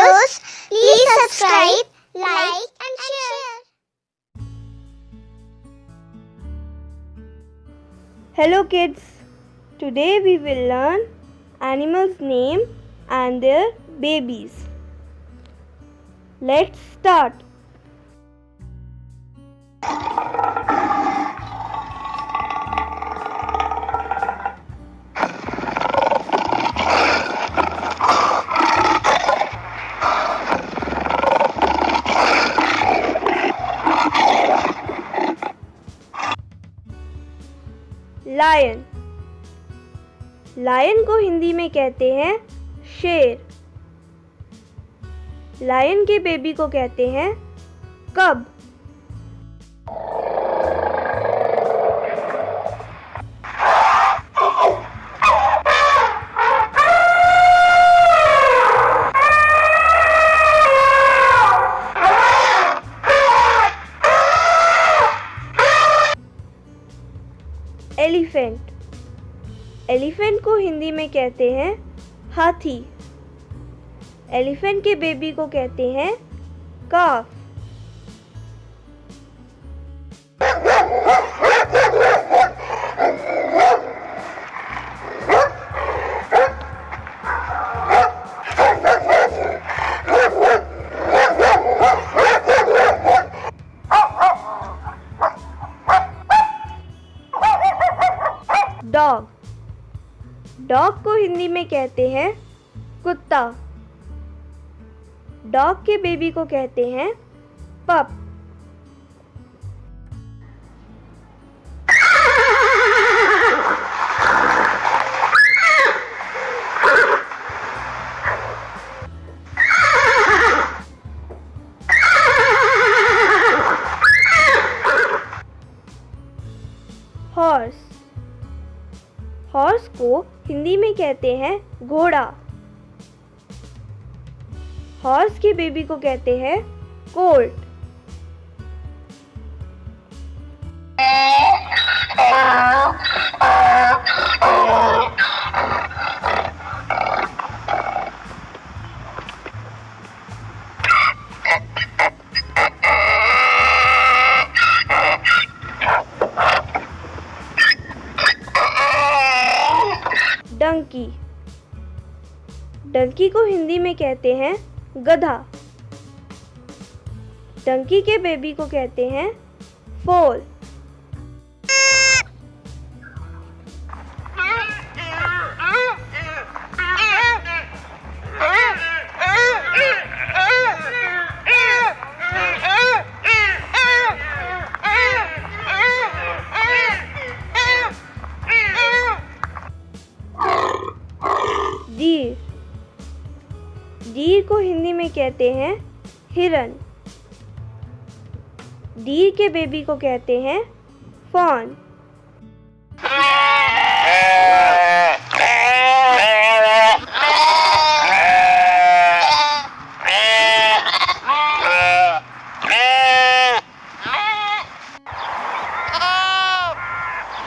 videos, please subscribe, like and share. Hello kids, today we will learn animals' name and their babies. Let's start. Lion. Lion को हिंदी में कहते हैं शेर। Lion के baby को कहते हैं कब। एलिफेंट। एलिफेंट को हिंदी में कहते हैं हाथी। एलिफेंट के बेबी को कहते हैं काफ। डॉग। डॉग को हिंदी में कहते हैं कुत्ता। डॉग के बेबी को कहते हैं पप। हॉर्स। हॉर्स को हिंदी में कहते हैं घोड़ा। हॉर्स के बेबी को कहते हैं कोल्ट। डंकी। डंकी को हिंदी में कहते हैं गधा। डंकी के बेबी को कहते हैं फोल। डीर। डीर को हिंदी में कहते हैं हिरन। डीर के बेबी को कहते हैं फॉन।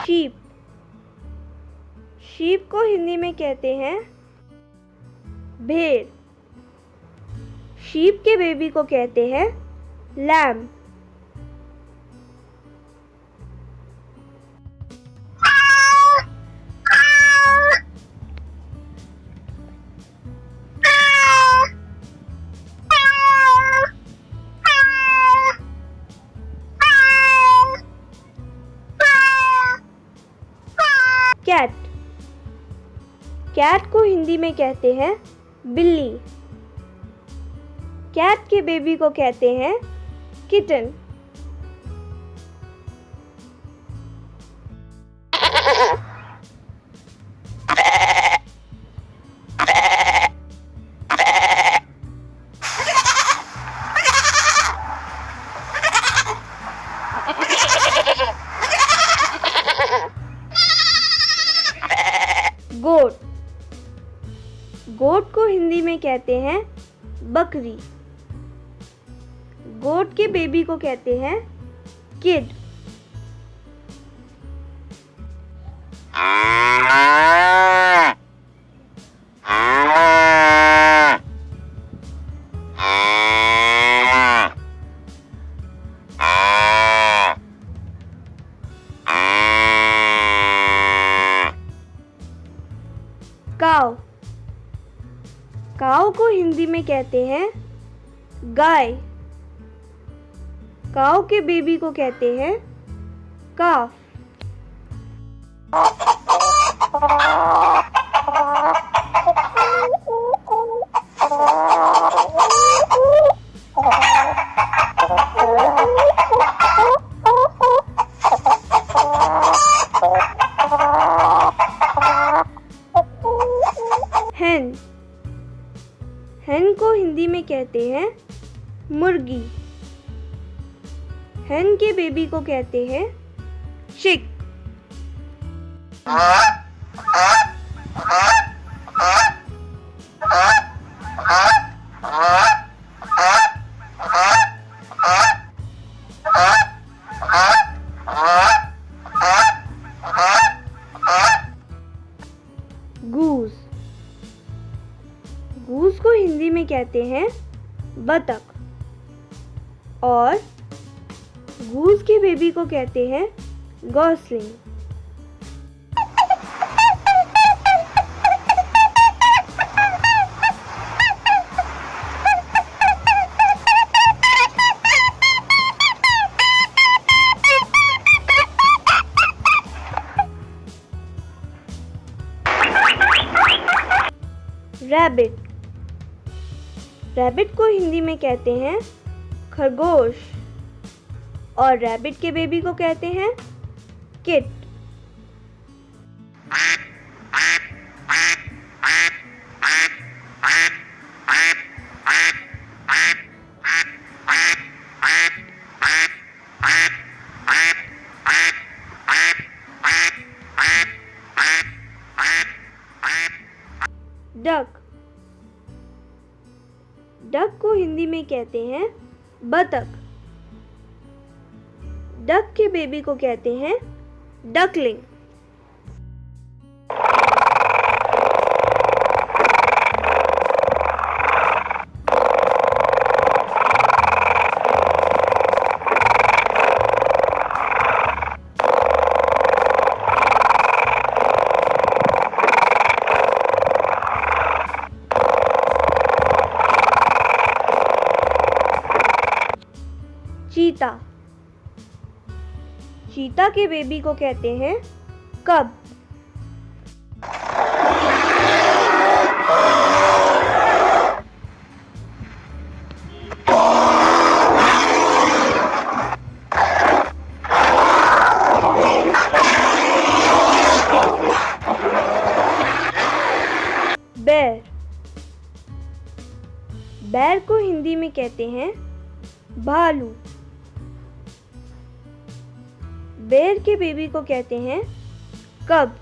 शीप। शीप को हिंदी में कहते हैं भेड़। शीप के बेबी को कहते हैं लैम। कैट। कैट को हिंदी में कहते हैं बिल्ली। कैट के बेबी को कहते हैं किटन। गोट। गोट को हिंदी में कहते हैं बकरी। गोट के बेबी को कहते हैं किड। में कहते हैं गाय। काऊ के बेबी को कहते हैं काफ। hen। hen को हिंदी में कहते हैं मुर्गी। hen के बेबी को कहते हैं चिक। गूस। गूस को हिंदी में कहते हैं बतख और गूस के बेबी को कहते हैं गॉसलिंग। रैबिट। रैबिट को हिंदी में कहते हैं खरगोश और रैबिट के बेबी को कहते हैं किट। डक। डक को हिंदी में कहते हैं बतख। डक के बेबी को कहते हैं डकलिंग। चीता। चीता के बेबी को कहते हैं कब। बैर। बैर को हिंदी में कहते हैं भालू। बेर के बेबी को कहते हैं कब।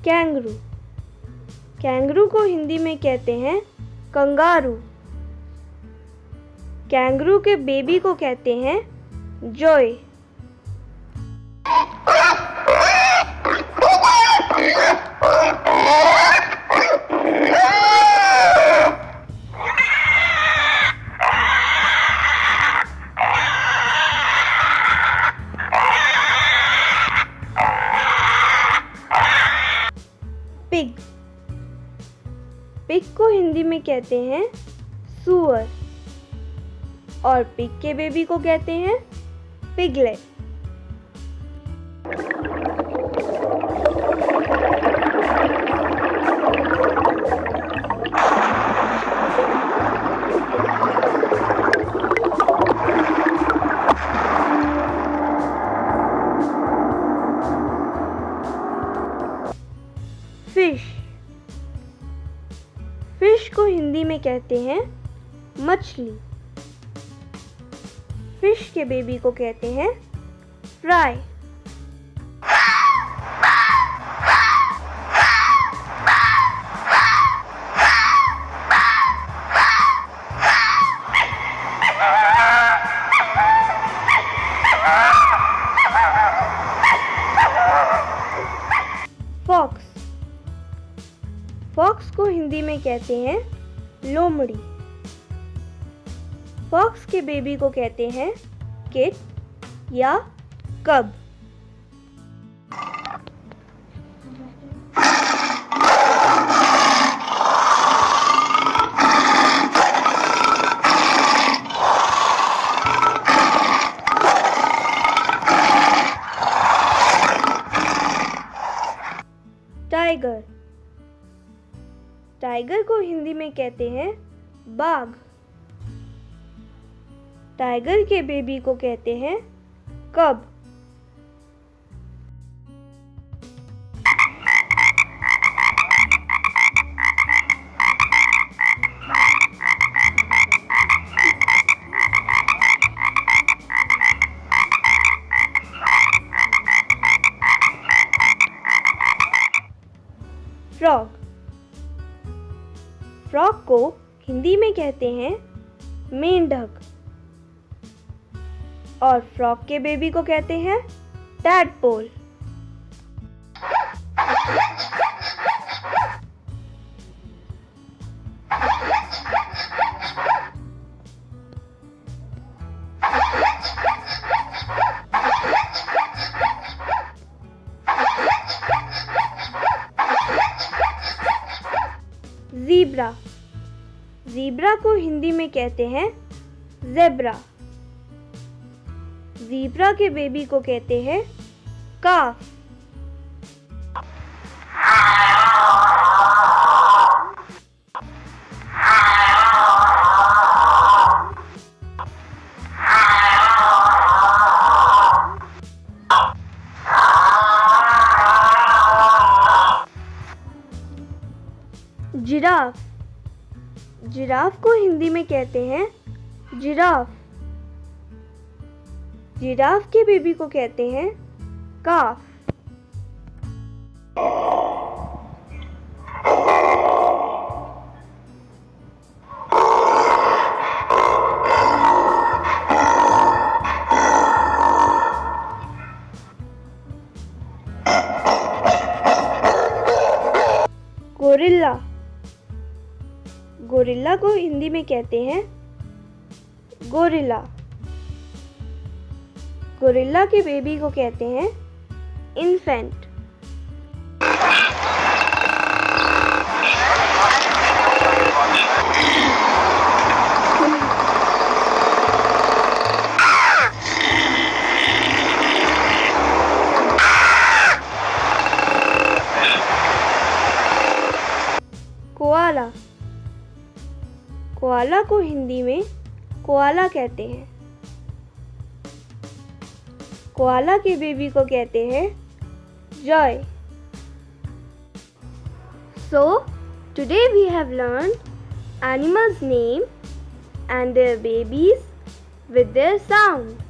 कैंगरू। कैंगरू को हिंदी में कहते हैं कंगारू। कैंगरू के बेबी को कहते हैं जॉय। पिग। पिग को हिंदी में कहते हैं सूअर और पिग के बेबी को कहते हैं पिगलेट। फिश। फिश को हिंदी में कहते हैं मछली। फिश के बेबी को कहते हैं फ्राई। फॉक्स। कहते हैं लोमड़ी। फॉक्स के बेबी को कहते हैं किट या कब। टाइगर। टाइगर को हिंदी में कहते हैं बाघ। टाइगर के बेबी को कहते हैं कब। फ्रॉग। फ्रॉग को हिंदी में कहते हैं मेंढक और फ्रॉग के बेबी को कहते हैं टैडपोल। ज़ीब्रा। ज़ीब्रा को हिंदी में कहते हैं ज़ेब्रा। ज़ीब्रा के बेबी को कहते हैं काफ। जिराफ। जिराफ को हिंदी में कहते हैं जिराफ। जिराफ के बेबी को कहते हैं काफ। गोरिल्ला। गोरिल्ला को हिंदी में कहते हैं गोरिल्ला। गोरिल्ला के बेबी को कहते हैं इन्फेंट। कोआला। कोआला को हिंदी में कोआला कहते हैं। कोआला के बेबी को कहते हैं Joy. So, today we have learned animals' name and their babies with their sound.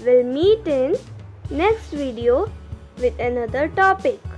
We'll meet in next video with another topic.